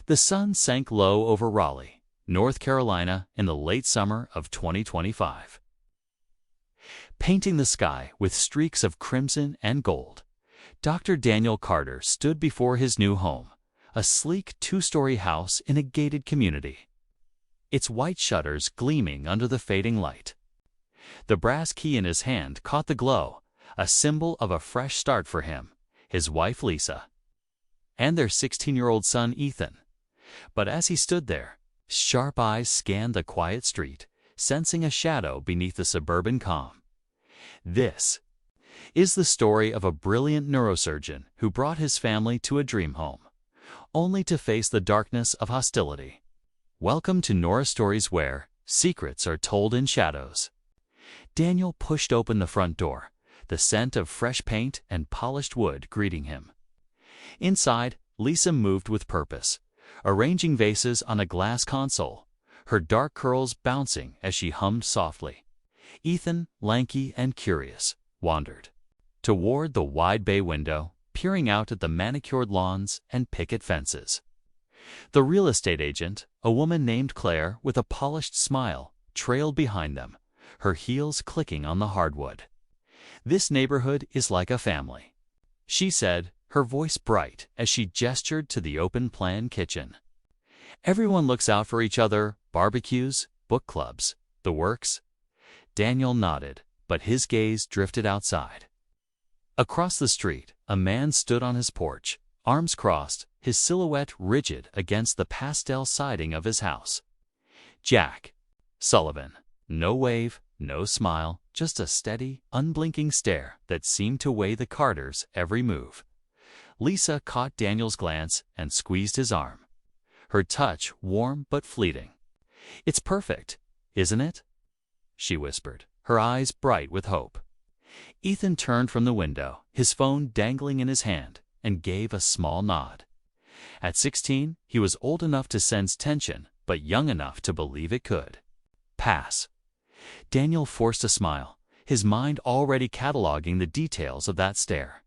The sun sank low over Raleigh, North Carolina in the late summer of 2025, painting the sky with streaks of crimson and gold. Dr. Daniel Carter stood before his new home, a sleek two-story house in a gated community, its white shutters gleaming under the fading light. The brass key in his hand caught the glow, a symbol of a fresh start for him, his wife Lisa, and their 16-year-old son Ethan. But as he stood there, sharp eyes scanned the quiet street, sensing a shadow beneath the suburban calm. This is the story of a brilliant neurosurgeon who brought his family to a dream home, only to face the darkness of hostility. Welcome to Norah Stories, where secrets are told in shadows. Daniel pushed open the front door, the scent of fresh paint and polished wood greeting him. Inside, Lisa moved with purpose, arranging vases on a glass console, her dark curls bouncing as she hummed softly. Ethan, lanky and curious, wandered toward the wide bay window, peering out at the manicured lawns and picket fences. The real estate agent, a woman named Claire with a polished smile, trailed behind them, her heels clicking on the hardwood. "This neighborhood is like a family," she said, her voice bright as she gestured to the open-plan kitchen. "Everyone looks out for each other, barbecues, book clubs, the works." Daniel nodded, but his gaze drifted outside. Across the street, a man stood on his porch, arms crossed, his silhouette rigid against the pastel siding of his house. Jack Sullivan. No wave, no smile, just a steady, unblinking stare that seemed to weigh the Carters' every move. Lisa caught Daniel's glance and squeezed his arm, her touch warm but fleeting. "It's perfect, isn't it?" she whispered, her eyes bright with hope. Ethan turned from the window, his phone dangling in his hand, and gave a small nod. At 16, he was old enough to sense tension, but young enough to believe it could pass. Daniel forced a smile, his mind already cataloging the details of that stare.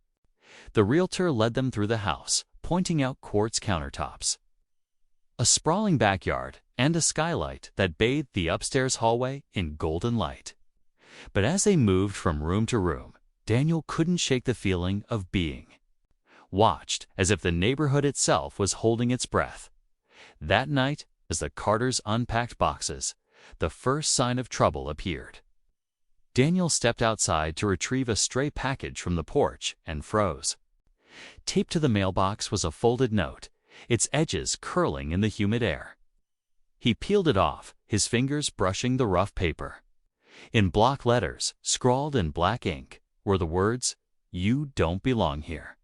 The realtor led them through the house, pointing out quartz countertops, a sprawling backyard, and a skylight that bathed the upstairs hallway in golden light. But as they moved from room to room, Daniel couldn't shake the feeling of being watched, as if the neighborhood itself was holding its breath. That night, as the Carters unpacked boxes, the first sign of trouble appeared. Daniel stepped outside to retrieve a stray package from the porch and froze. Taped to the mailbox was a folded note, its edges curling in the humid air. He peeled it off, his fingers brushing the rough paper. In block letters, scrawled in black ink, were the words, "You don't belong here."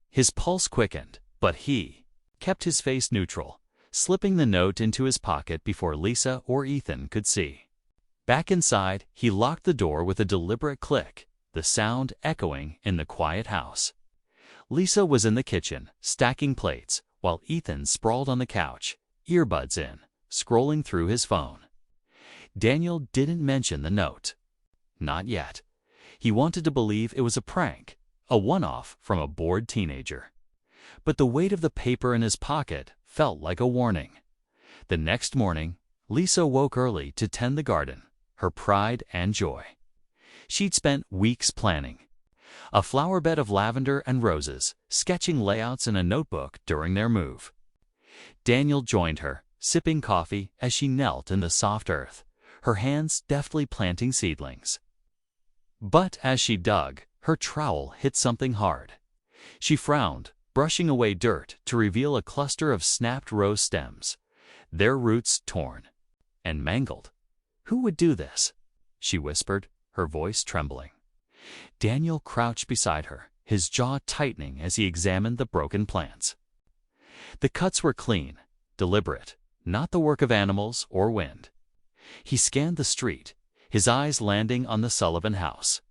His pulse quickened, but he kept his face neutral, slipping the note into his pocket before Lisa or Ethan could see. Back inside, he locked the door with a deliberate click, the sound echoing in the quiet house. Lisa was in the kitchen, stacking plates, while Ethan sprawled on the couch, earbuds in, scrolling through his phone. Daniel didn't mention the note. Not yet. He wanted to believe it was a prank, a one-off from a bored teenager. But the weight of the paper in his pocket felt like a warning. The next morning, Lisa woke early to tend the garden, her pride and joy. She'd spent weeks planning a flower bed of lavender and roses, sketching layouts in a notebook during their move. Daniel joined her, sipping coffee as she knelt in the soft earth, her hands deftly planting seedlings. But as she dug, her trowel hit something hard. She frowned, brushing away dirt to reveal a cluster of snapped rose stems, their roots torn and mangled. "Who would do this?" she whispered, her voice trembling. Daniel crouched beside her, his jaw tightening as he examined the broken plants. The cuts were clean, deliberate, not the work of animals or wind. He scanned the street, his eyes landing on the Sullivan house.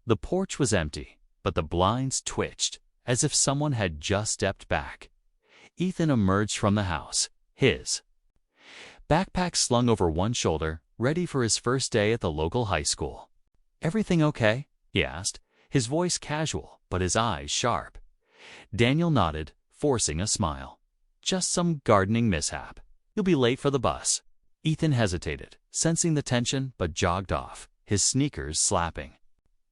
The porch was empty, but the blinds twitched, as if someone had just stepped back. Ethan emerged from the house, his backpack slung over one shoulder, ready for his first day at the local high school. "Everything okay?" he asked, his voice casual but his eyes sharp. Daniel nodded, forcing a smile. just some gardening mishap. You'll be late for the bus." Ethan hesitated, sensing the tension, but jogged off, his sneakers slapping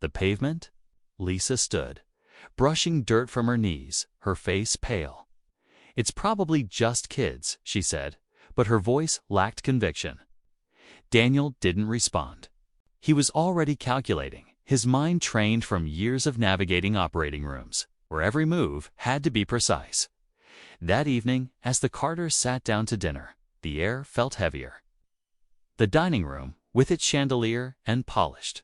the pavement. Lisa stood, brushing dirt from her knees, her face pale. "It's probably just kids," she said, but her voice lacked conviction. Daniel didn't respond. He was already calculating, his mind trained from years of navigating operating rooms, where every move had to be precise. That evening, as the Carters sat down to dinner, the air felt heavier. The dining room, with its chandelier and polished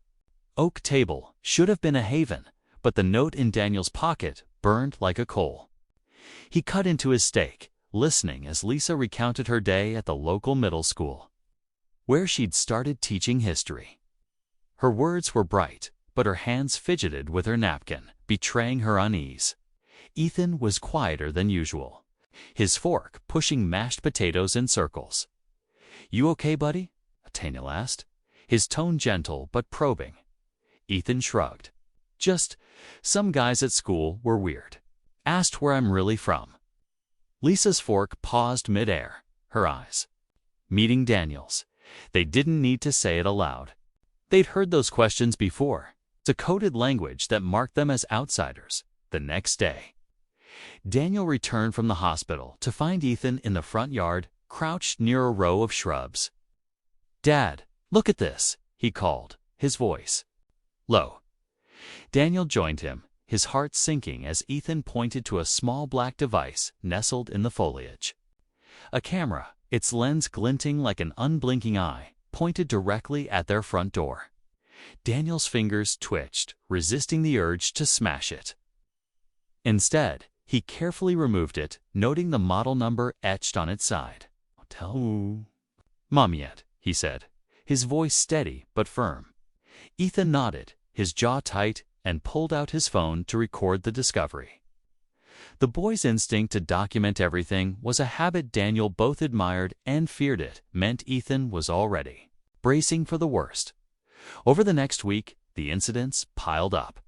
oak table, should have been a haven, but the note in Daniel's pocket burned like a coal. He cut into his steak, listening as Lisa recounted her day at the local middle school, where she'd started teaching history. Her words were bright, but her hands fidgeted with her napkin, betraying her unease. Ethan was quieter than usual, his fork pushing mashed potatoes in circles. "You okay, buddy?" Daniel asked, his tone gentle but probing. Ethan shrugged. "Just, some guys at school were weird. Asked where I'm really from." Lisa's fork paused midair, her eyes meeting Daniel's. They didn't need to say it aloud. They'd heard those questions before. It's a coded language that marked them as outsiders. The next day, Daniel returned from the hospital to find Ethan in the front yard, crouched near a row of shrubs. "Dad, look at this," he called, his voice low. Daniel joined him, his heart sinking as Ethan pointed to a small black device nestled in the foliage. A camera, its lens glinting like an unblinking eye, pointed directly at their front door. Daniel's fingers twitched, resisting the urge to smash it. Instead, he carefully removed it, noting the model number etched on its side. "Tell Mom yet," he said, his voice steady but firm. Ethan nodded, his jaw tight, and pulled out his phone to record the discovery. The boy's instinct to document everything was a habit Daniel both admired and feared. It meant Ethan was already bracing for the worst. Over the next week, the incidents piled up.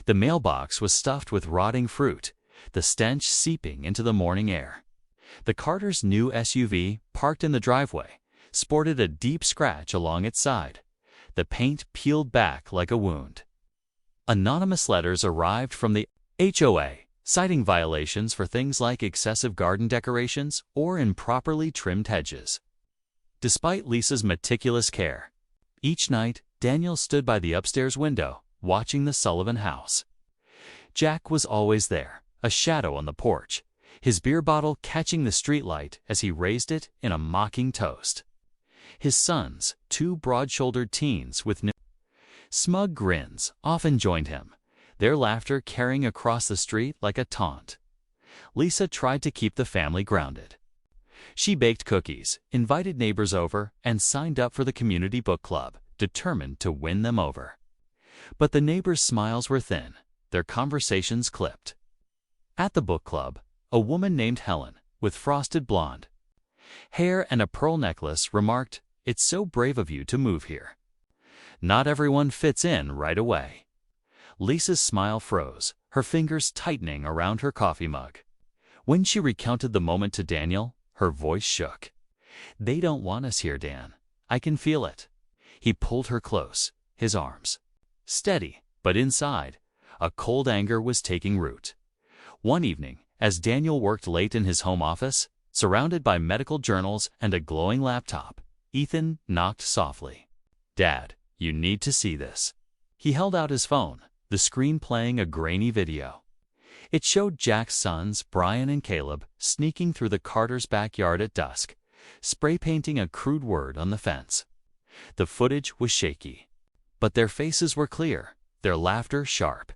The mailbox was stuffed with rotting fruit, the stench seeping into the morning air. The Carters' new SUV, parked in the driveway, sported a deep scratch along its side. The paint peeled back like a wound. Anonymous letters arrived from the HOA, citing violations for things like excessive garden decorations or improperly trimmed hedges. Despite Lisa's meticulous care, each night Daniel stood by the upstairs window, watching the Sullivan house. Jack was always there, a shadow on the porch, his beer bottle catching the streetlight as he raised it in a mocking toast. His sons, two broad-shouldered teens with smug grins, often joined him, their laughter carrying across the street like a taunt. Lisa tried to keep the family grounded. She baked cookies, invited neighbors over, and signed up for the community book club, determined to win them over. But the neighbors' smiles were thin, their conversations clipped. At the book club, a woman named Helen, with frosted blonde hair and a pearl necklace, remarked, "It's so brave of you to move here. Not everyone fits in right away." Lisa's smile froze, her fingers tightening around her coffee mug. When she recounted the moment to Daniel, her voice shook. "They don't want us here, Dan. I can feel it." He pulled her close, his arms steady, but inside, a cold anger was taking root. One evening, as Daniel worked late in his home office, surrounded by medical journals and a glowing laptop, Ethan knocked softly. "Dad, you need to see this." He held out his phone, the screen playing a grainy video. It showed Jack's sons, Brian and Caleb, sneaking through the Carters' backyard at dusk, spray painting a crude word on the fence. The footage was shaky, but their faces were clear, their laughter sharp.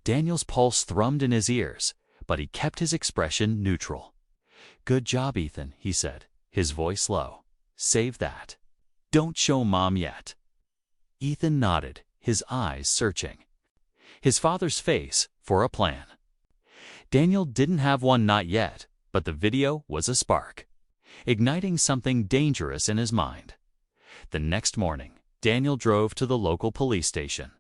Daniel's pulse thrummed in his ears, but he kept his expression neutral. "Good job, Ethan," he said, his voice low. "Save that. Don't show Mom yet." Ethan nodded, his eyes searching his father's face for a plan. Daniel didn't have one, not yet, but the video was a spark, igniting something dangerous in his mind. The next morning, Daniel drove to the local police station,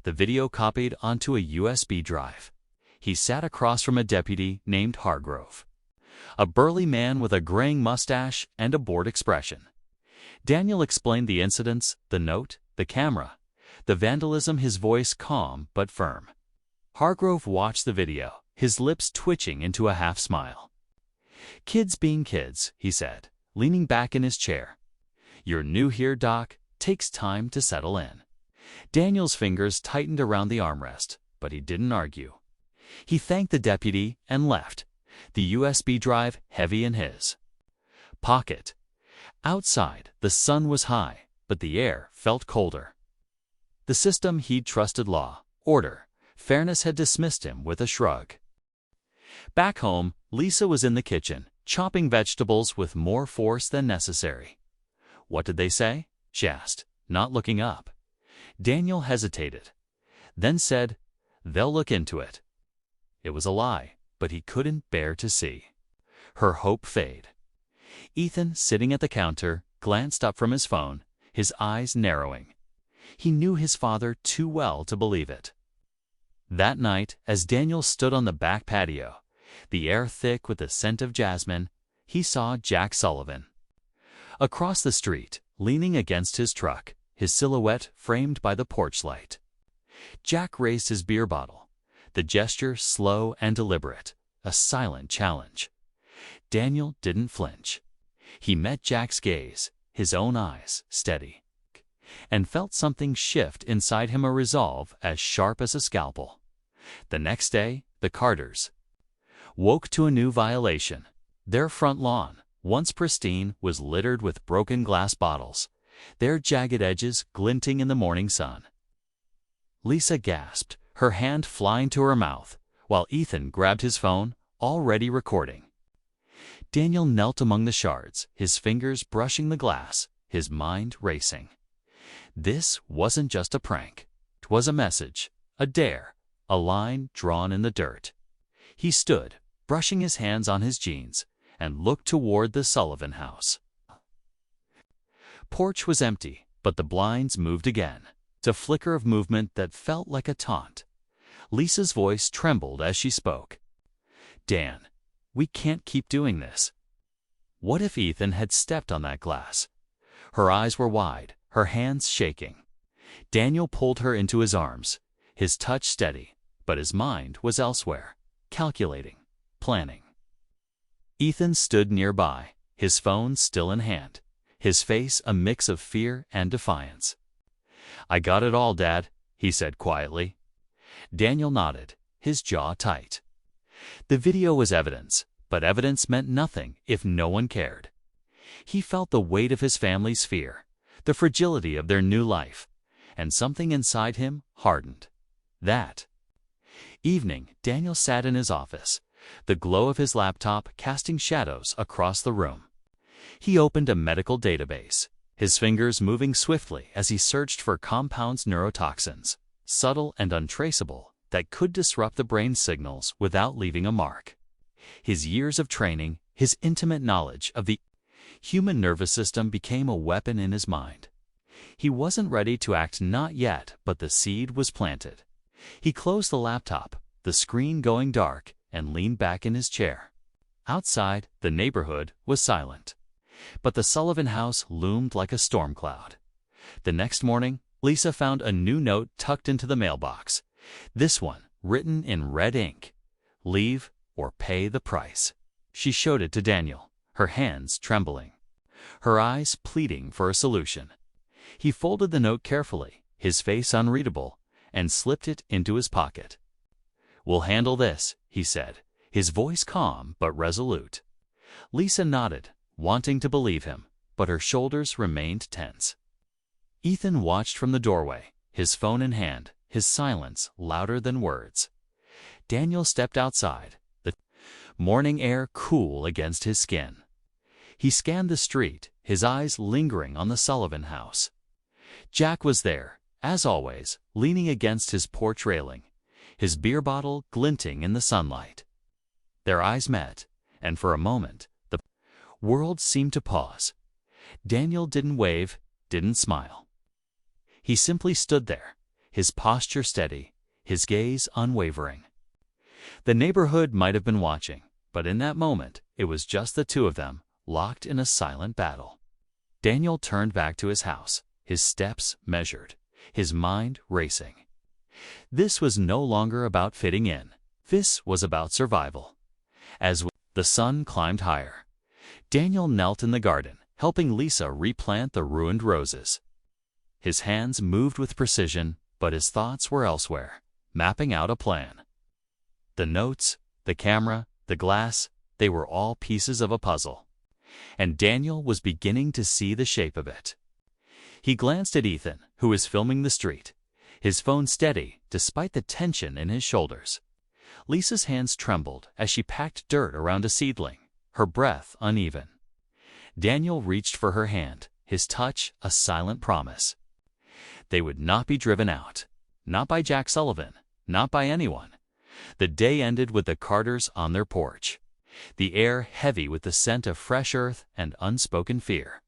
the video copied onto a USB drive. He sat across from a deputy named Hargrove. A burly man with a graying mustache and a bored expression. Daniel explained the incidents, the note, the camera, the vandalism, his voice calm but firm. Hargrove watched the video, his lips twitching into a half-smile. "Kids being kids," he said, leaning back in his chair. "You're new here, Doc. Takes time to settle in." Daniel's fingers tightened around the armrest, but he didn't argue. He thanked the deputy and left, the USB drive heavy in his pocket. Outside, the sun was high, but the air felt colder. The system he'd trusted, law, order, fairness, had dismissed him with a shrug. Back home, Lisa was in the kitchen, chopping vegetables with more force than necessary. "What did they say?" she asked, not looking up. Daniel hesitated, then said, "They'll look into it." It was a lie, but he couldn't bear to see her hope fade. Ethan, sitting at the counter, glanced up from his phone, his eyes narrowing. He knew his father too well to believe it. That night, as Daniel stood on the back patio, the air thick with the scent of jasmine, he saw Jack Sullivan. Across the street, leaning against his truck, his silhouette framed by the porch light. Jack raised his beer bottle, the gesture slow and deliberate, a silent challenge. Daniel didn't flinch. He met Jack's gaze, his own eyes steady, and felt something shift inside him, a resolve as sharp as a scalpel. The next day, the Carters woke to a new violation. Their front lawn, once pristine, was littered with broken glass bottles, their jagged edges glinting in the morning sun. Lisa gasped, her hand flying to her mouth, while Ethan grabbed his phone, already recording. Daniel knelt among the shards, his fingers brushing the glass, his mind racing. This wasn't just a prank. It was a message, a dare, a line drawn in the dirt. He stood, brushing his hands on his jeans, and looked toward the Sullivan house. Porch was empty, but the blinds moved again. It's a flicker of movement that felt like a taunt. Lisa's voice trembled as she spoke. "Dan, we can't keep doing this." What if Ethan had stepped on that glass? Her eyes were wide, her hands shaking. Daniel pulled her into his arms, his touch steady, but his mind was elsewhere, calculating, planning. Ethan stood nearby, his phone still in hand, his face a mix of fear and defiance. "I got it all, Dad," he said quietly. Daniel nodded, his jaw tight. The video was evidence, but evidence meant nothing if no one cared. He felt the weight of his family's fear, the fragility of their new life, and something inside him hardened. That evening, Daniel sat in his office, the glow of his laptop casting shadows across the room. He opened a medical database, his fingers moving swiftly as he searched for compounds, neurotoxins, subtle and untraceable, that could disrupt the brain's signals without leaving a mark. His years of training, his intimate knowledge of the human nervous system became a weapon in his mind. He wasn't ready to act, not yet, but the seed was planted. He closed the laptop, the screen going dark, and leaned back in his chair. Outside, the neighborhood was silent, but the Sullivan house loomed like a storm cloud. The next morning, Lisa found a new note tucked into the mailbox. This one, written in red ink. "Leave or pay the price." She showed it to Daniel, her hands trembling, her eyes pleading for a solution. He folded the note carefully, his face unreadable, and slipped it into his pocket. "We'll handle this," he said, his voice calm but resolute. Lisa nodded, wanting to believe him, but her shoulders remained tense. Ethan watched from the doorway, his phone in hand, his silence louder than words. Daniel stepped outside, the morning air cool against his skin. He scanned the street, his eyes lingering on the Sullivan house. Jack was there, as always, leaning against his porch railing, his beer bottle glinting in the sunlight. Their eyes met, and for a moment, the world seemed to pause. Daniel didn't wave, didn't smile. He simply stood there, his posture steady, his gaze unwavering. The neighborhood might have been watching, but in that moment, it was just the two of them, locked in a silent battle. Daniel turned back to his house, his steps measured, his mind racing. This was no longer about fitting in. This was about survival. As the sun climbed higher, Daniel knelt in the garden, helping Lisa replant the ruined roses. His hands moved with precision, but his thoughts were elsewhere, mapping out a plan. The notes, the camera, the glass, they were all pieces of a puzzle. And Daniel was beginning to see the shape of it. He glanced at Ethan, who was filming the street, his phone steady despite the tension in his shoulders. Lisa's hands trembled as she packed dirt around a seedling, her breath uneven. Daniel reached for her hand, his touch a silent promise. They would not be driven out. Not by Jack Sullivan, not by anyone. The day ended with the Carters on their porch, the air heavy with the scent of fresh earth and unspoken fear.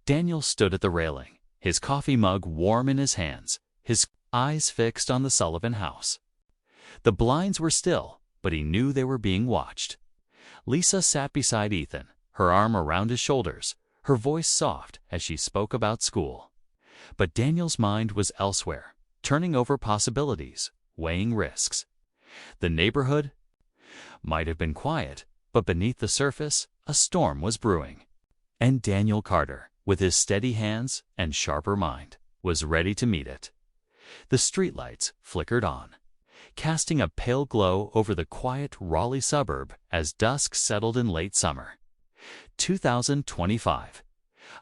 Daniel stood at the railing, his coffee mug warm in his hands, his eyes fixed on the Sullivan house. The blinds were still, but he knew they were being watched. Lisa sat beside Ethan, her arm around his shoulders, her voice soft as she spoke about school. But Daniel's mind was elsewhere, turning over possibilities, weighing risks. The neighborhood might have been quiet, but beneath the surface, a storm was brewing. And Daniel Carter, with his steady hands and sharper mind, was ready to meet it. The streetlights flickered on, casting a pale glow over the quiet Raleigh suburb as dusk settled in late summer. 2025.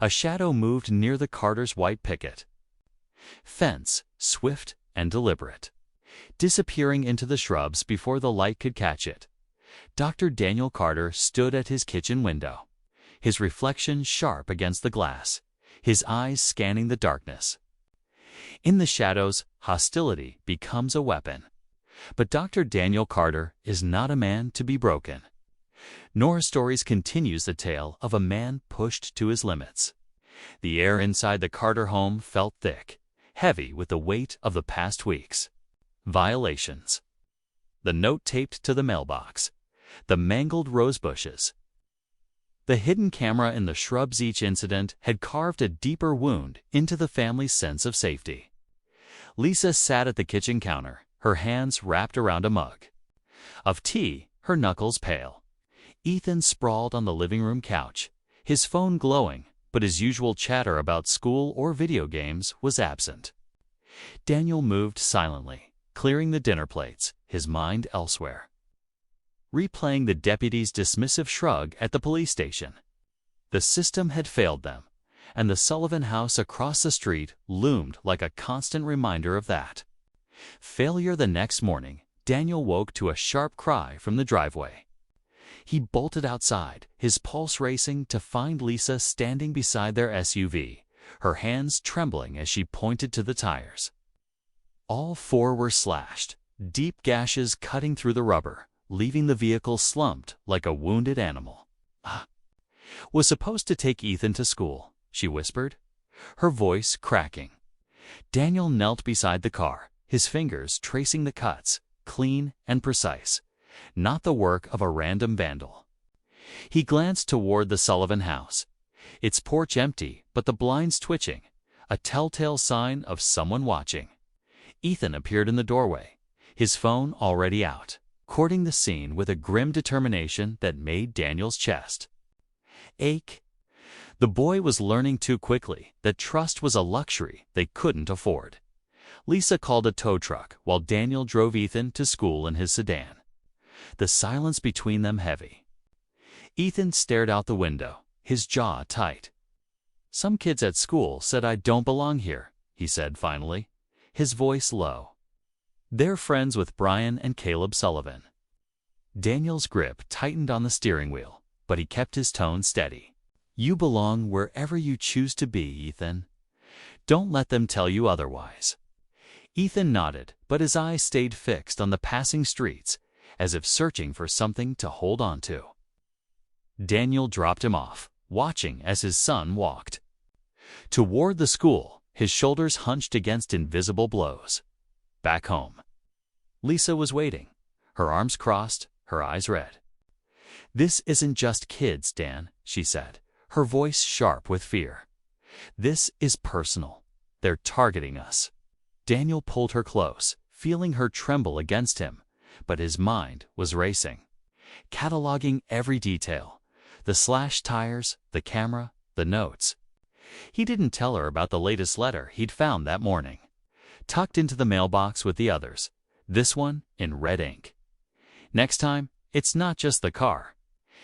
A shadow moved near the Carters' white picket fence, swift and deliberate, disappearing into the shrubs before the light could catch it. Dr. Daniel Carter stood at his kitchen window, his reflection sharp against the glass, his eyes scanning the darkness. In the shadows, hostility becomes a weapon. But Dr. Daniel Carter is not a man to be broken. NorahStories continues the tale of a man pushed to his limits. The air inside the Carter home felt thick, heavy with the weight of the past weeks. Violations. The note taped to the mailbox. The mangled rose bushes. The hidden camera in the shrubs. Each incident had carved a deeper wound into the family's sense of safety. Lisa sat at the kitchen counter, her hands wrapped around a mug of tea, her knuckles pale. Ethan sprawled on the living room couch, his phone glowing, but his usual chatter about school or video games was absent. Daniel moved silently, clearing the dinner plates, his mind elsewhere, replaying the deputy's dismissive shrug at the police station. The system had failed them, and the Sullivan house across the street loomed like a constant reminder of that. Failure. The next morning, Daniel woke to a sharp cry from the driveway. He bolted outside, his pulse racing, to find Lisa standing beside their SUV, her hands trembling as she pointed to the tires. All four were slashed, deep gashes cutting through the rubber, leaving the vehicle slumped like a wounded animal. Was supposed to take Ethan to school, she whispered, her voice cracking. Daniel knelt beside the car, his fingers tracing the cuts, clean and precise, not the work of a random vandal. He glanced toward the Sullivan house, its porch empty but the blinds twitching, a telltale sign of someone watching. Ethan appeared in the doorway, his phone already out, courting the scene with a grim determination that made Daniel's chest ache. The boy was learning too quickly that trust was a luxury they couldn't afford. Lisa called a tow truck while Daniel drove Ethan to school in his sedan, the silence between them heavy. Ethan stared out the window, his jaw tight. "Some kids at school said I don't belong here," he said finally, his voice low. "They're friends with Brian and Caleb Sullivan." Daniel's grip tightened on the steering wheel, but he kept his tone steady. "You belong wherever you choose to be, Ethan. Don't let them tell you otherwise." Ethan nodded, but his eyes stayed fixed on the passing streets, as if searching for something to hold on to. Daniel dropped him off, watching as his son walked toward the school, his shoulders hunched against invisible blows. Back home, Lisa was waiting, her arms crossed, her eyes red. "This isn't just kids, Dan," she said, her voice sharp with fear. "This is personal. They're targeting us." Daniel pulled her close, feeling her tremble against him, but his mind was racing, cataloging every detail: the slashed tires, the camera, the notes. He didn't tell her about the latest letter he'd found that morning, tucked into the mailbox with the others, this one in red ink. Next time, it's not just the car.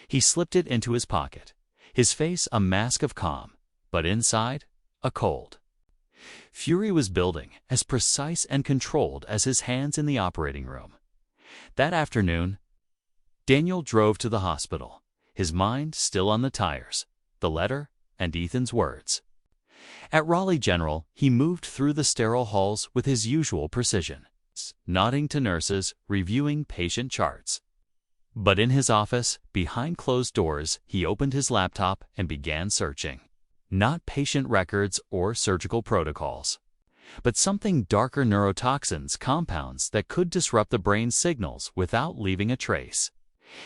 He slipped it into his pocket, his face a mask of calm, but inside, a cold. Fury was building, as precise and controlled as his hands in the operating room. That afternoon, Daniel drove to the hospital, his mind still on the tires, the letter, and Ethan's words. At Raleigh General, he moved through the sterile halls with his usual precision, nodding to nurses, reviewing patient charts. But in his office, behind closed doors, he opened his laptop and began searching. Not patient records or surgical protocols, but something darker: neurotoxins, compounds that could disrupt the brain's signals without leaving a trace.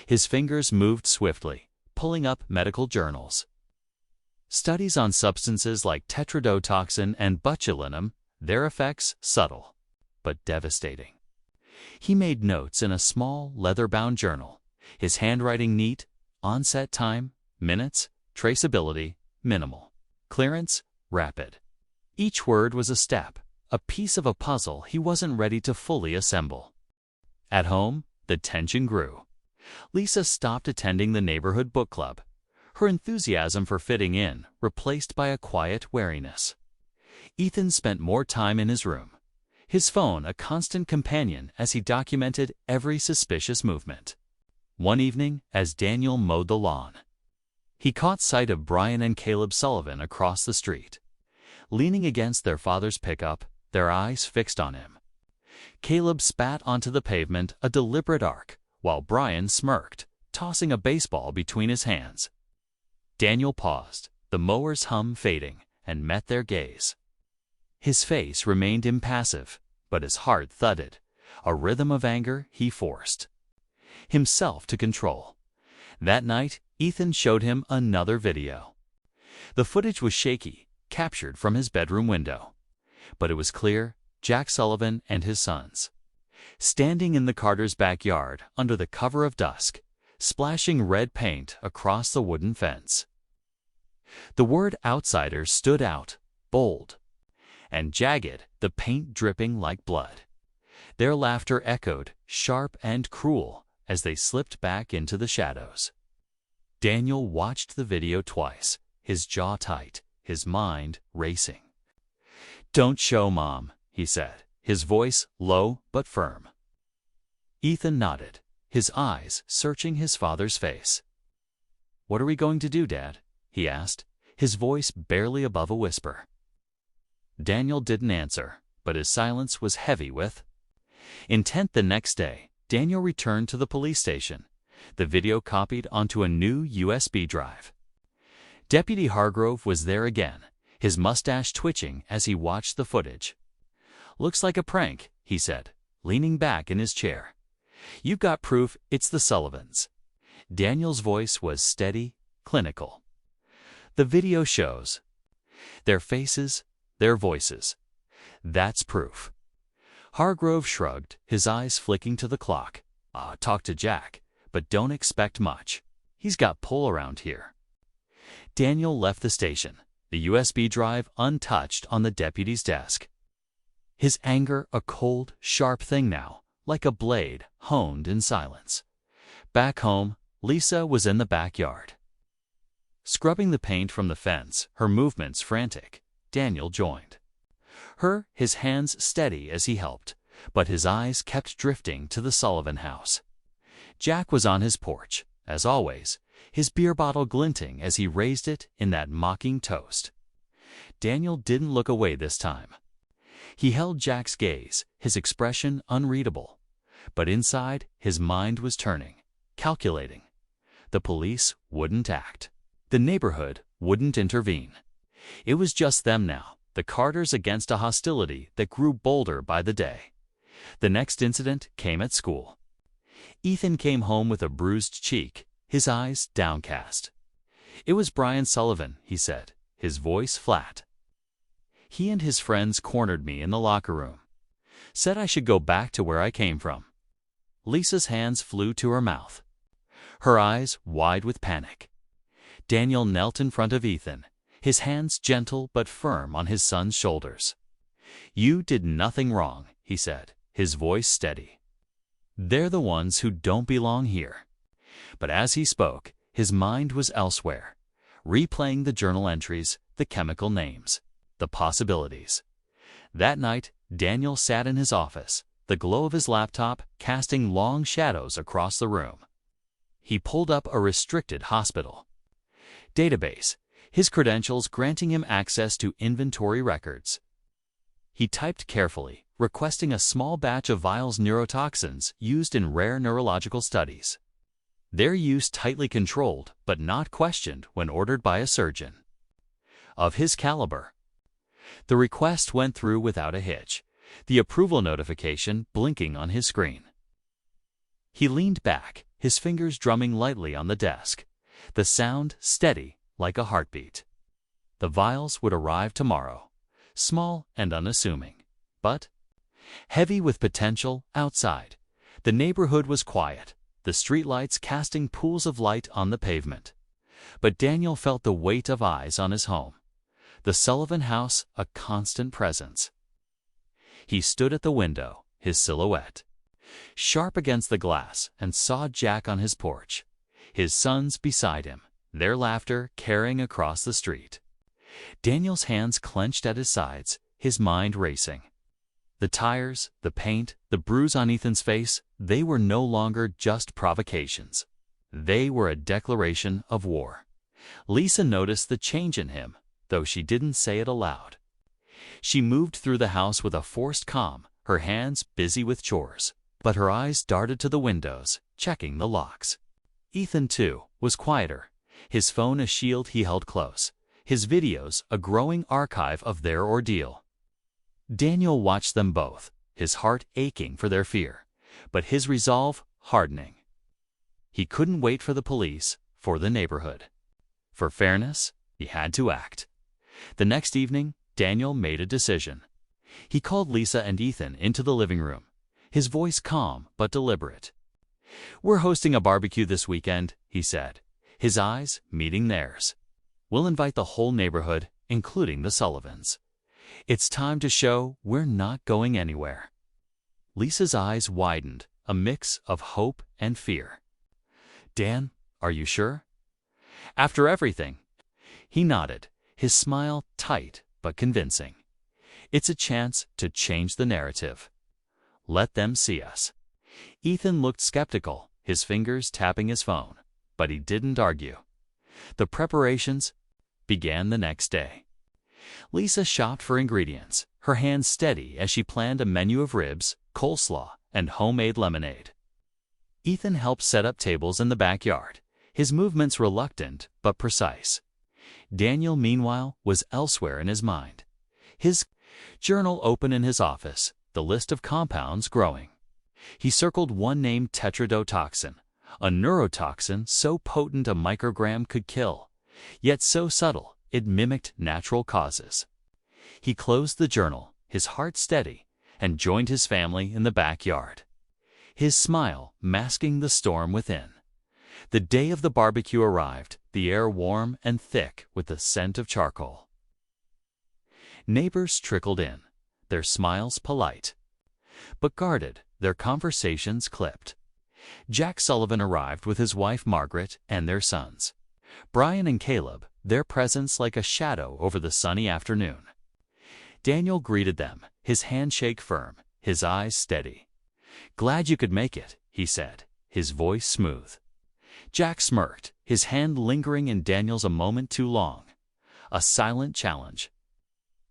His fingers moved swiftly, pulling up medical journals. Studies on substances like tetrodotoxin and botulinum, their effects subtle, but devastating. He made notes in a small, leather-bound journal, his handwriting neat, onset time, minutes, traceability, minimal. Clearance, rapid. Each word was a step, a piece of a puzzle he wasn't ready to fully assemble. At home, the tension grew. Lisa stopped attending the neighborhood book club, her enthusiasm for fitting in replaced by a quiet wariness. Ethan spent more time in his room, his phone a constant companion as he documented every suspicious movement. One evening, as Daniel mowed the lawn, he caught sight of Brian and Caleb Sullivan across the street, leaning against their father's pickup, their eyes fixed on him. Caleb spat onto the pavement, a deliberate arc, while Brian smirked, tossing a baseball between his hands. Daniel paused, the mower's hum fading, and met their gaze. His face remained impassive, but his heart thudded, a rhythm of anger he forced himself to control. That night, Ethan showed him another video. The footage was shaky, captured from his bedroom window, but it was clear: Jack Sullivan and his sons, standing in the Carters' backyard under the cover of dusk, splashing red paint across the wooden fence. The word "outsiders" stood out, bold and jagged, the paint dripping like blood. Their laughter echoed, sharp and cruel, as they slipped back into the shadows. Daniel watched the video twice, his jaw tight, his mind racing. "Don't show, Mom," he said, his voice low but firm. Ethan nodded, his eyes searching his father's face. "What are we going to do, Dad?" he asked, his voice barely above a whisper. Daniel didn't answer, but his silence was heavy with intent. The next day, Daniel returned to the police station, the video copied onto a new USB drive. Deputy Hargrove was there again, his mustache twitching as he watched the footage. "Looks like a prank," he said, leaning back in his chair. "You've got proof it's the Sullivans." Daniel's voice was steady, clinical. "The video shows their faces, their voices. That's proof." Hargrove shrugged, his eyes flicking to the clock. "Talk to Jack, but don't expect much. He's got pull around here." Daniel left the station, the USB drive untouched on the deputy's desk. His anger a cold, sharp thing now, like a blade honed in silence. Back home, Lisa was in the backyard, scrubbing the paint from the fence, her movements frantic. Daniel joined her, his hands steady as he helped, but his eyes kept drifting to the Sullivan house. Jack was on his porch, as always, his beer bottle glinting as he raised it in that mocking toast. Daniel didn't look away this time. He held Jack's gaze, his expression unreadable, but inside his mind was turning, calculating. The police wouldn't act. The neighborhood wouldn't intervene. It was just them now, the Carters against a hostility that grew bolder by the day. The next incident came at school. Ethan came home with a bruised cheek, his eyes downcast. "It was Brian Sullivan," he said, his voice flat. "He and his friends cornered me in the locker room. Said I should go back to where I came from." Lisa's hands flew to her mouth, her eyes wide with panic. Daniel knelt in front of Ethan, his hands gentle but firm on his son's shoulders. "You did nothing wrong," he said, his voice steady. "They're the ones who don't belong here." But as he spoke, his mind was elsewhere, replaying the journal entries, the chemical names, the possibilities. That night, Daniel sat in his office, the glow of his laptop casting long shadows across the room. He pulled up a restricted hospital database, his credentials granting him access to inventory records. He typed carefully, requesting a small batch of vials neurotoxins used in rare neurological studies. Their use tightly controlled, but not questioned when ordered by a surgeon of his caliber. The request went through without a hitch, the approval notification blinking on his screen. He leaned back, his fingers drumming lightly on the desk, the sound steady like a heartbeat. The vials would arrive tomorrow, small and unassuming, but heavy with potential. Outside, the neighborhood was quiet, the streetlights casting pools of light on the pavement. But Daniel felt the weight of eyes on his home, the Sullivan house a constant presence. He stood at the window, his silhouette sharp against the glass, and saw Jack on his porch, his sons beside him, their laughter carrying across the street. Daniel's hands clenched at his sides, his mind racing. The tires, the paint, the bruise on Ethan's face, they were no longer just provocations. They were a declaration of war. Lisa noticed the change in him, though she didn't say it aloud. She moved through the house with a forced calm, her hands busy with chores, but her eyes darted to the windows, checking the locks. Ethan, too, was quieter, his phone a shield he held close, his videos a growing archive of their ordeal. Daniel watched them both, his heart aching for their fear, but his resolve hardening. He couldn't wait for the police, for the neighborhood. For fairness, he had to act. The next evening, Daniel made a decision. He called Lisa and Ethan into the living room, his voice calm but deliberate. "We're hosting a barbecue this weekend," he said, his eyes meeting theirs. "We'll invite the whole neighborhood, including the Sullivans. It's time to show we're not going anywhere." Lisa's eyes widened, a mix of hope and fear. "Dan, are you sure?" "After everything." He nodded, his smile tight but convincing. "It's a chance to change the narrative. Let them see us." Ethan looked skeptical, his fingers tapping his phone, but he didn't argue. The preparations began the next day. Lisa shopped for ingredients, her hands steady as she planned a menu of ribs, coleslaw, and homemade lemonade. Ethan helped set up tables in the backyard, his movements reluctant but precise. Daniel, meanwhile, was elsewhere in his mind, his journal open in his office, the list of compounds growing. He circled one named tetrodotoxin, a neurotoxin so potent a microgram could kill, yet so subtle it mimicked natural causes. He closed the journal, his heart steady, and joined his family in the backyard, his smile masking the storm within. The day of the barbecue arrived, the air warm and thick with the scent of charcoal. Neighbors trickled in, their smiles polite, but guarded, their conversations clipped. Jack Sullivan arrived with his wife Margaret and their sons, Brian and Caleb, their presence like a shadow over the sunny afternoon. Daniel greeted them, his handshake firm, his eyes steady. "Glad you could make it," he said, his voice smooth. Jack smirked, his hand lingering in Daniel's a moment too long. A silent challenge.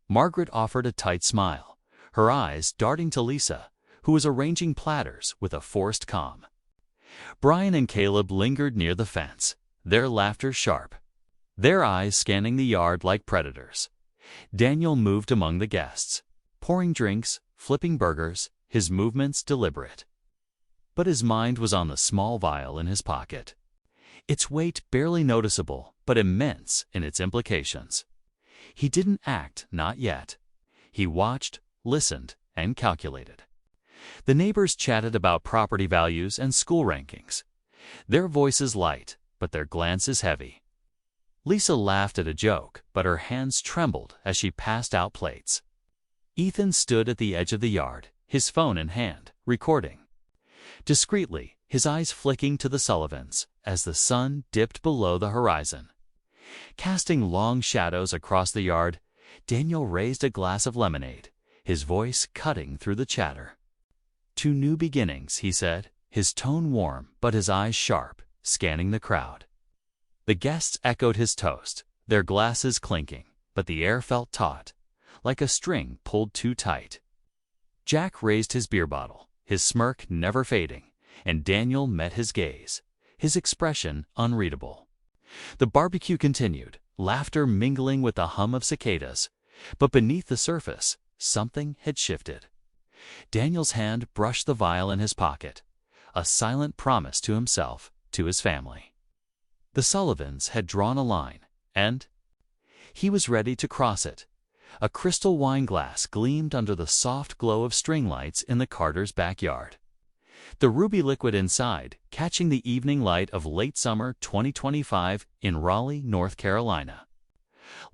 Margaret offered a tight smile, her eyes darting to Lisa, who was arranging platters with a forced calm. Brian and Caleb lingered near the fence, their laughter sharp, their eyes scanning the yard like predators. Daniel moved among the guests, pouring drinks, flipping burgers, his movements deliberate. But his mind was on the small vial in his pocket. its weight barely noticeable but immense in its implications. He didn't act, not yet. He watched, listened, and calculated. The neighbors chatted about property values and school rankings. Their voices light, but their glances heavy. Lisa laughed at a joke, but her hands trembled as she passed out plates. Ethan stood at the edge of the yard, his phone in hand, recording. Discreetly, his eyes flicking to the Sullivans as the sun dipped below the horizon. Casting long shadows across the yard, Daniel raised a glass of lemonade, his voice cutting through the chatter. "To new beginnings," he said, his tone warm but his eyes sharp, scanning the crowd. The guests echoed his toast, their glasses clinking, but the air felt taut, like a string pulled too tight. Jack raised his beer bottle, his smirk never fading, and Daniel met his gaze, his expression unreadable. The barbecue continued, laughter mingling with the hum of cicadas, but beneath the surface, something had shifted. Daniel's hand brushed the vial in his pocket, a silent promise to himself, to his family. The Sullivans had drawn a line, and he was ready to cross it. A crystal wine glass gleamed under the soft glow of string lights in the Carters' backyard. The ruby liquid inside, catching the evening light of late summer 2025 in Raleigh, North Carolina.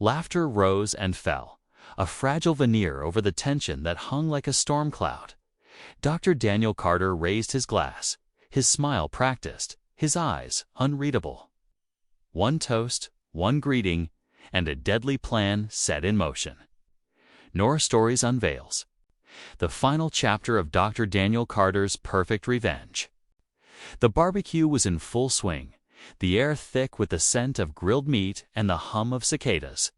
Laughter rose and fell, a fragile veneer over the tension that hung like a storm cloud. Dr. Daniel Carter raised his glass, his smile practiced, his eyes unreadable. One toast, one greeting, and a deadly plan set in motion. NorahStories unveils the final chapter of Dr. Daniel Carter's perfect revenge. The barbecue was in full swing, the air thick with the scent of grilled meat and the hum of cicadas.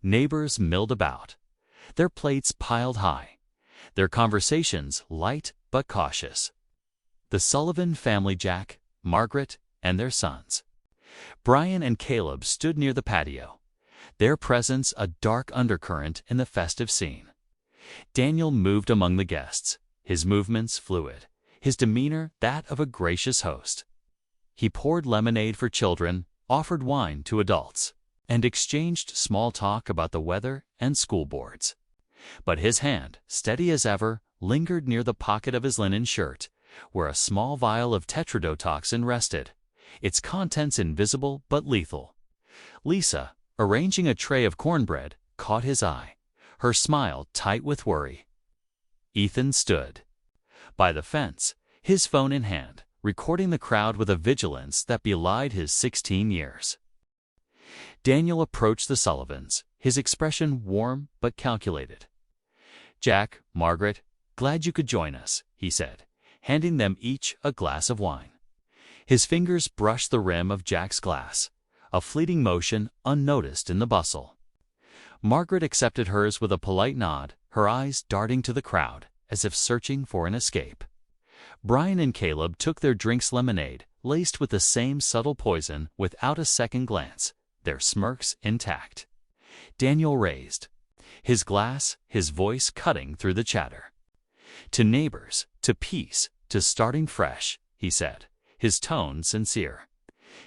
Neighbors milled about, their plates piled high, their conversations light but cautious. The Sullivan family, Jack, Margaret, and their sons. Brian and Caleb stood near the patio, their presence a dark undercurrent in the festive scene. Daniel moved among the guests, his movements fluid, his demeanor that of a gracious host. He poured lemonade for children, offered wine to adults, and exchanged small talk about the weather and school boards. But his hand, steady as ever, lingered near the pocket of his linen shirt, where a small vial of tetrodotoxin rested, its contents invisible but lethal. Lisa, arranging a tray of cornbread, caught his eye, her smile tight with worry. Ethan stood by the fence, his phone in hand, recording the crowd with a vigilance that belied his 16 years. Daniel approached the Sullivans, his expression warm but calculated. "Jack, Margaret, glad you could join us," he said, handing them each a glass of wine. His fingers brushed the rim of Jack's glass, a fleeting motion unnoticed in the bustle. Margaret accepted hers with a polite nod, her eyes darting to the crowd, as if searching for an escape. Brian and Caleb took their drinks lemonade, laced with the same subtle poison, without a second glance, their smirks intact. Daniel raised his glass, his voice cutting through the chatter. "To neighbors, to peace, to starting fresh," he said, his tone sincere.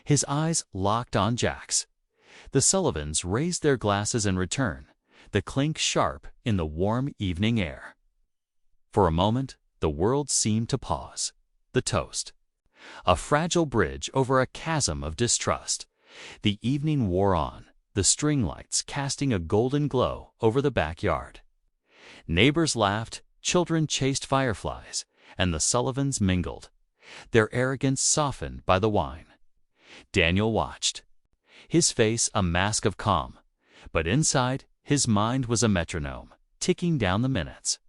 His eyes locked on Jack's. The Sullivans raised their glasses in return, the clink sharp in the warm evening air. For a moment, the world seemed to pause. The toast, a fragile bridge over a chasm of distrust. The evening wore on, the string lights casting a golden glow over the backyard. Neighbors laughed, children chased fireflies, and the Sullivans mingled, their arrogance softened by the wine. Daniel watched, his face a mask of calm, but inside, his mind was a metronome, ticking down the minutes.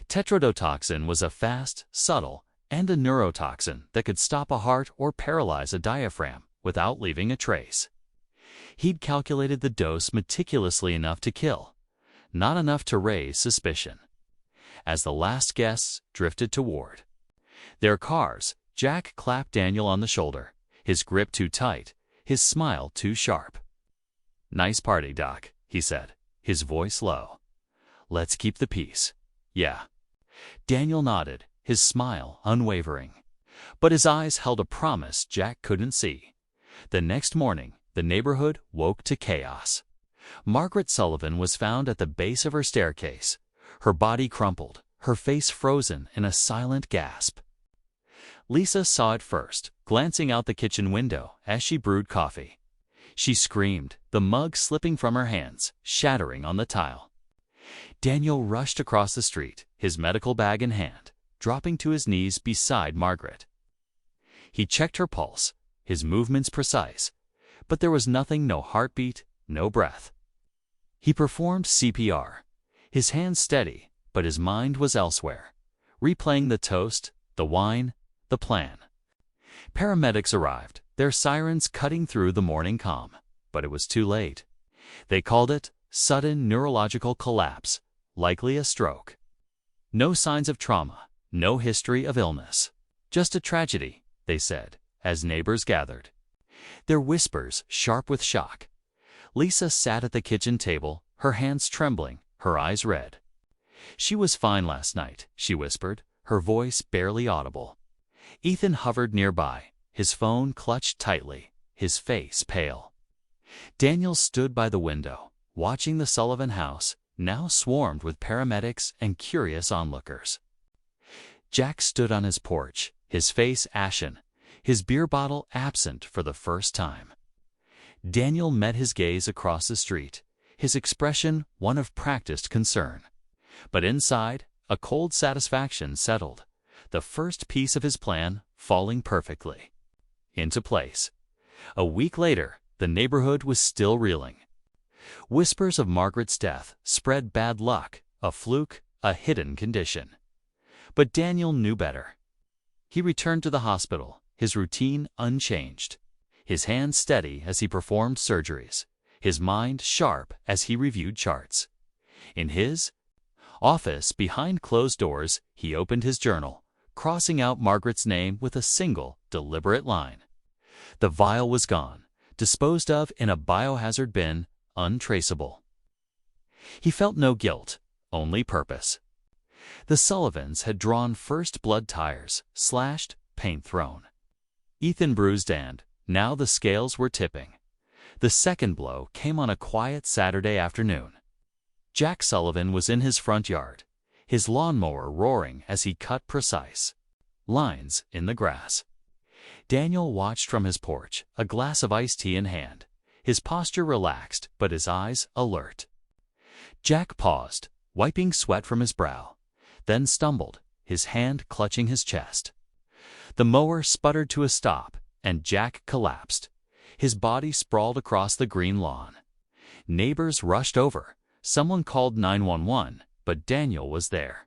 Tetrodotoxin was a fast, subtle, and a neurotoxin that could stop a heart or paralyze a diaphragm without leaving a trace. He'd calculated the dose meticulously enough to kill, not enough to raise suspicion. As the last guests drifted toward their cars, Jack clapped Daniel on the shoulder, his grip too tight, his smile too sharp. "Nice party, Doc," he said, his voice low. "Let's keep the peace." "Yeah." Daniel nodded, his smile unwavering. But his eyes held a promise Jack couldn't see, The next morning, the neighborhood woke to chaos. Margaret Sullivan was found at the base of her staircase, her body crumpled, her face frozen in a silent gasp. Lisa saw it first, glancing out the kitchen window as she brewed coffee. She screamed, the mug slipping from her hands, shattering on the tile. Daniel rushed across the street, his medical bag in hand, dropping to his knees beside Margaret. He checked her pulse, his movements precise, but there was nothing, no heartbeat, no breath. He performed CPR, his hands steady, but his mind was elsewhere, replaying the toast, the wine, the plan. Paramedics arrived, their sirens cutting through the morning calm, but it was too late. They called it sudden neurological collapse, likely a stroke. No signs of trauma, no history of illness. Just a tragedy, they said, as neighbors gathered. Their whispers sharp with shock. Lisa sat at the kitchen table, her hands trembling, her eyes red. She was fine last night, she whispered, her voice barely audible. Ethan hovered nearby, his phone clutched tightly, his face pale. Daniel stood by the window, watching the Sullivan house, now swarmed with paramedics and curious onlookers. Jack stood on his porch, his face ashen, his beer bottle absent for the first time. Daniel met his gaze across the street, his expression one of practiced concern. But inside, a cold satisfaction settled, the first piece of his plan falling perfectly into place. A week later, the neighborhood was still reeling. Whispers of Margaret's death spread bad luck, a fluke, a hidden condition. But Daniel knew better. He returned to the hospital, his routine unchanged, his hands steady as he performed surgeries, his mind sharp as he reviewed charts. In his office, behind closed doors, he opened his journal, crossing out Margaret's name with a single, deliberate line. The vial was gone, disposed of in a biohazard bin, untraceable. He felt no guilt, only purpose. The Sullivans had drawn first blood tires, slashed, paint thrown. Ethan bruised and, now the scales were tipping. The second blow came on a quiet Saturday afternoon. Jack Sullivan was in his front yard, his lawnmower roaring as he cut precise lines in the grass. Daniel watched from his porch, a glass of iced tea in hand, his posture relaxed but his eyes alert. Jack paused, wiping sweat from his brow, then stumbled, his hand clutching his chest. The mower sputtered to a stop, and Jack collapsed, his body sprawled across the green lawn. Neighbors rushed over. Someone called 911, but Daniel was there.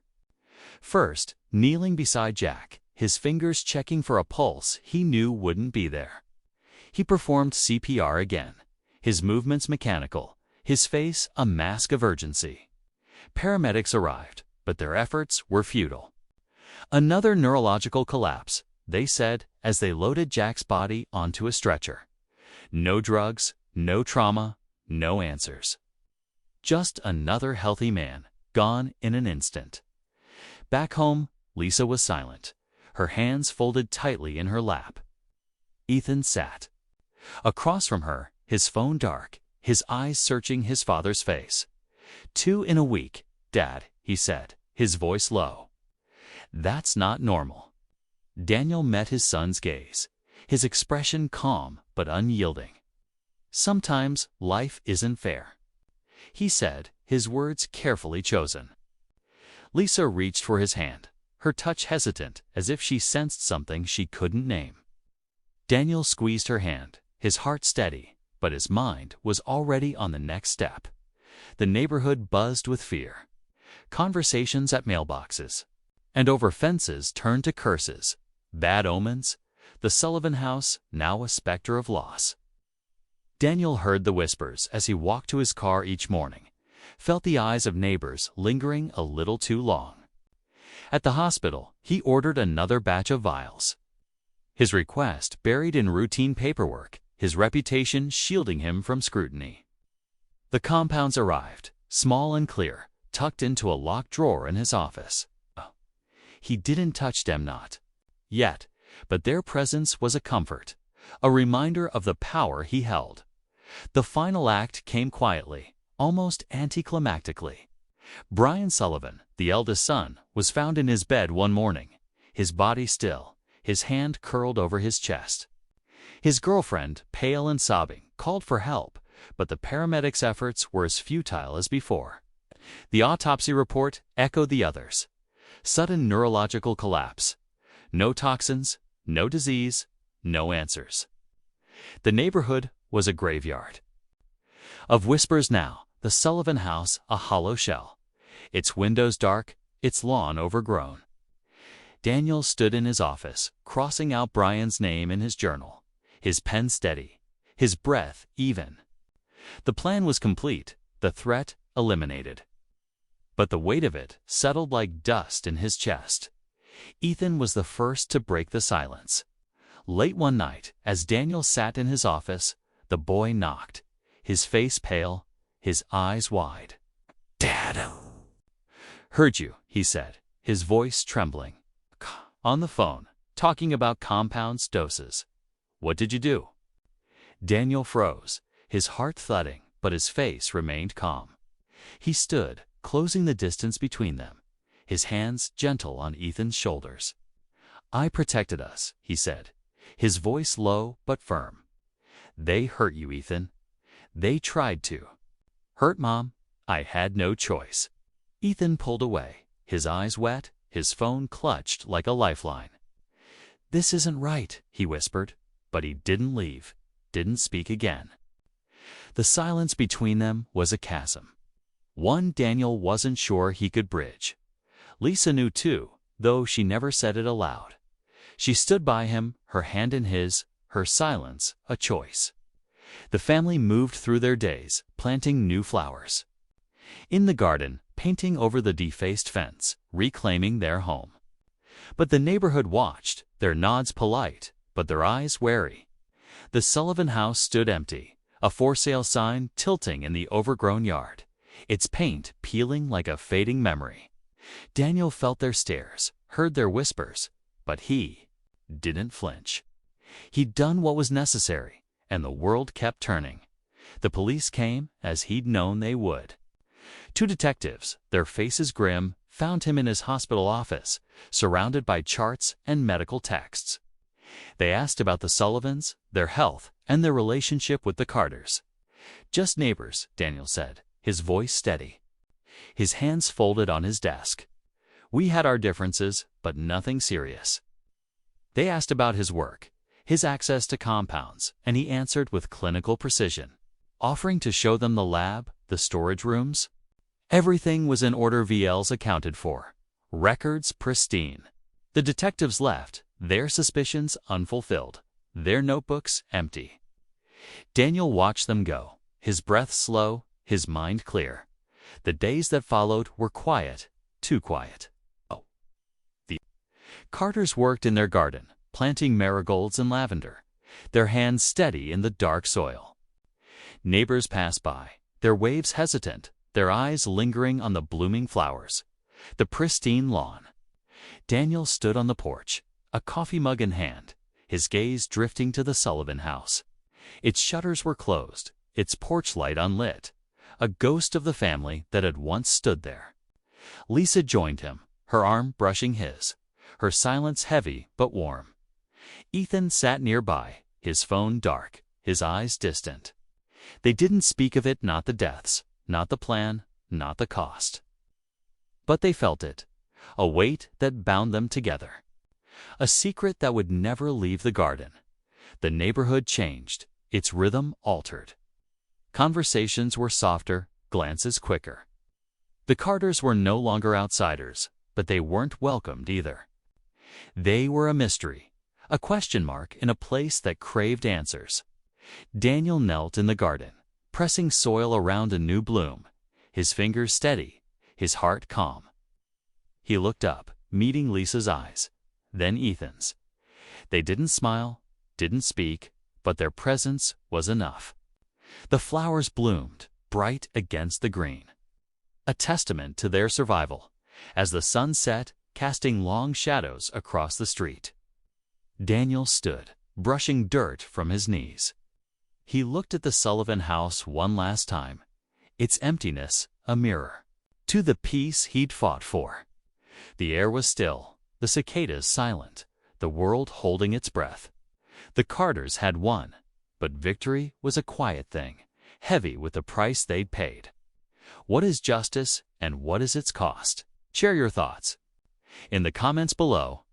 First, kneeling beside Jack, his fingers checking for a pulse he knew wouldn't be there. He performed CPR again, his movements mechanical, his face a mask of urgency. Paramedics arrived, but their efforts were futile. Another neurological collapse, they said as they loaded Jack's body onto a stretcher. No drugs, no trauma, no answers. Just another healthy man, gone in an instant. Back home, Lisa was silent, her hands folded tightly in her lap. Ethan sat across from her, his phone dark, his eyes searching his father's face. 2 in a week, Dad, he said, his voice low. That's not normal. Daniel met his son's gaze, his expression calm but unyielding. Sometimes life isn't fair, he said, his words carefully chosen. Lisa reached for his hand, her touch hesitant as if she sensed something she couldn't name. Daniel squeezed her hand, his heart steady, but his mind was already on the next step. The neighborhood buzzed with fear. Conversations at mailboxes and over fences turned to curses, bad omens, the Sullivan house now a specter of loss. Daniel heard the whispers as he walked to his car each morning, felt the eyes of neighbors lingering a little too long. At the hospital, he ordered another batch of vials, his request buried in routine paperwork, his reputation shielding him from scrutiny. The compounds arrived, small and clear, tucked into a locked drawer in his office. He didn't touch them, not yet, but their presence was a comfort, a reminder of the power he held. The final act came quietly, almost anticlimactically. Brian Sullivan, the eldest son, was found in his bed one morning, his body still, his hand curled over his chest. His girlfriend, pale and sobbing, called for help, but the paramedics' efforts were as futile as before. The autopsy report echoed the others. Sudden neurological collapse. No toxins, no disease, no answers. The neighborhood was a graveyard. Of whispers now, the Sullivan house a hollow shell, its windows dark, its lawn overgrown. Daniel stood in his office, crossing out Brian's name in his journal, his pen steady, his breath even. The plan was complete, the threat eliminated. But the weight of it settled like dust in his chest. Ethan was the first to break the silence. Late one night, as Daniel sat in his office, the boy knocked, his face pale, his eyes wide. "Dad." "Heard you," he said, his voice trembling. "On the phone, talking about compounds, doses. What did you do?" Daniel froze, his heart thudding, but his face remained calm. He stood, closing the distance between them, his hands gentle on Ethan's shoulders. "I protected us," he said, his voice low but firm. "They hurt you, Ethan. They tried to." "Hurt, Mom? I had no choice." Ethan pulled away, his eyes wet, his phone clutched like a lifeline. "This isn't right," he whispered, but he didn't leave, didn't speak again. The silence between them was a chasm, one Daniel wasn't sure he could bridge. Lisa knew too, though she never said it aloud. She stood by him, her hand in his, her silence a choice. The family moved through their days, planting new flowers. In the garden, painting over the defaced fence, reclaiming their home. But the neighborhood watched, their nods polite, but their eyes wary. The Sullivan house stood empty, a for sale sign tilting in the overgrown yard, its paint peeling like a fading memory. Daniel felt their stares, heard their whispers, but he didn't flinch. He'd done what was necessary, and the world kept turning. The police came, as he'd known they would. Two detectives, their faces grim, found him in his hospital office, surrounded by charts and medical texts. They asked about the Sullivans, their health, and their relationship with the Carters. "Just neighbors," Daniel said, his voice steady. His hands folded on his desk. "We had our differences, but nothing serious." They asked about his work, his access to compounds, and he answered with clinical precision, offering to show them the lab, the storage rooms. Everything was in order, VLs accounted for, records pristine. The detectives left, their suspicions unfulfilled, their notebooks empty. Daniel watched them go, his breath slow, his mind clear. The days that followed were quiet, too quiet. The Carters worked in their garden, planting marigolds and lavender, their hands steady in the dark soil. Neighbors passed by, their waves hesitant, their eyes lingering on the blooming flowers, the pristine lawn. Daniel stood on the porch, a coffee mug in hand, his gaze drifting to the Sullivan house. Its shutters were closed, its porch light unlit, a ghost of the family that had once stood there. Lisa joined him, her arm brushing his, her silence heavy but warm. Ethan sat nearby, his phone dark, his eyes distant. They didn't speak of it, not the deaths, not the plan, not the cost. But they felt it, a weight that bound them together. A secret that would never leave the garden. The neighborhood changed, its rhythm altered. Conversations were softer, glances quicker. The Carters were no longer outsiders, but they weren't welcomed either. They were a mystery, a question mark in a place that craved answers. Daniel knelt in the garden, pressing soil around a new bloom, his fingers steady, his heart calm. He looked up, meeting Lisa's eyes, then Ethan's. They didn't smile, didn't speak, but their presence was enough. The flowers bloomed, bright against the green, a testament to their survival, as the sun set, casting long shadows across the street. Daniel stood, brushing dirt from his knees. He looked at the Sullivan house one last time, its emptiness a mirror to the peace he'd fought for. The air was still, the cicadas silent, the world holding its breath. The Carters had won, but victory was a quiet thing, heavy with the price they'd paid. What is justice and what is its cost? Share your thoughts in the comments below.